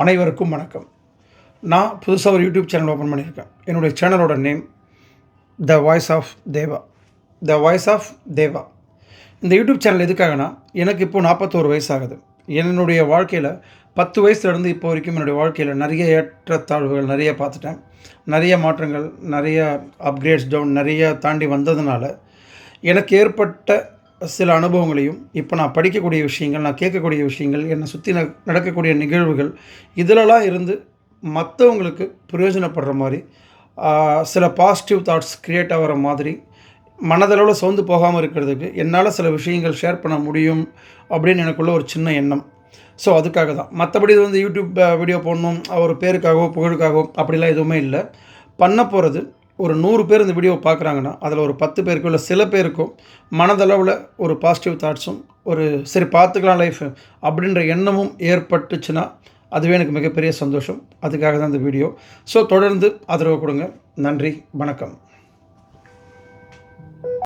அனைவருக்கும் வணக்கம். நான் புதுசாக ஒரு யூடியூப் சேனல் ஓப்பன் பண்ணியிருக்கேன். என்னுடைய சேனலோட name the voice of Deva. The voice of Deva. இந்த யூடியூப் சேனல் எதுக்காகனா, எனக்கு இப்போது 41 வயசு ஆகுது. என்னுடைய வாழ்க்கையில் 10 வயசுலேருந்து இப்போ வரைக்கும் என்னுடைய வாழ்க்கையில் நிறைய ஏற்றத்தாழ்வுகள் நிறைய பார்த்துட்டேன். நிறைய மாற்றங்கள், நிறைய அப்கிரேட்ஸ் டவுன் நிறைய தாண்டி வந்ததுனால எனக்கு ஏற்பட்ட சில அனுபவங்களையும், இப்போ நான் படிக்கக்கூடிய விஷயங்கள், நான் கேட்கக்கூடிய விஷயங்கள், என்னை சுற்றி நடக்கக்கூடிய நிகழ்வுகள், இதிலலாம் இருந்து மற்றவங்களுக்கு பிரயோஜனப்படுற மாதிரி சில பாசிட்டிவ் தாட்ஸ் க்ரியேட் ஆகிற மாதிரி, மனதளவில் சோர்ந்து போகாமல் இருக்கிறதுக்கு என்னால் சில விஷயங்கள் ஷேர் பண்ண முடியும் அப்படின்னு எனக்குள்ள ஒரு சின்ன எண்ணம். ஸோ அதுக்காக தான். மற்றபடி இது வந்து யூடியூப் வீடியோ போடணும், ஒரு பேருக்காகவோ புகழுக்காகவோ அப்படிலாம் எதுவுமே இல்லை. பண்ண போகிறது, ஒரு 100 பேர் இந்த வீடியோவை பார்க்குறாங்கன்னா, அதில் ஒரு 10 பேருக்கோ இல்லை சில பேருக்கும் மனதளவில் ஒரு பாசிட்டிவ் தாட்ஸும், ஒரு சரி பார்த்துக்கலாம் லைஃப் அப்படின்ற எண்ணமும் ஏற்பட்டுச்சுன்னா, அதுவே எனக்கு மிகப்பெரிய சந்தோஷம். அதுக்காக தான் இந்த வீடியோ. ஸோ தொடர்ந்து ஆதரவு கொடுங்க. நன்றி, வணக்கம்.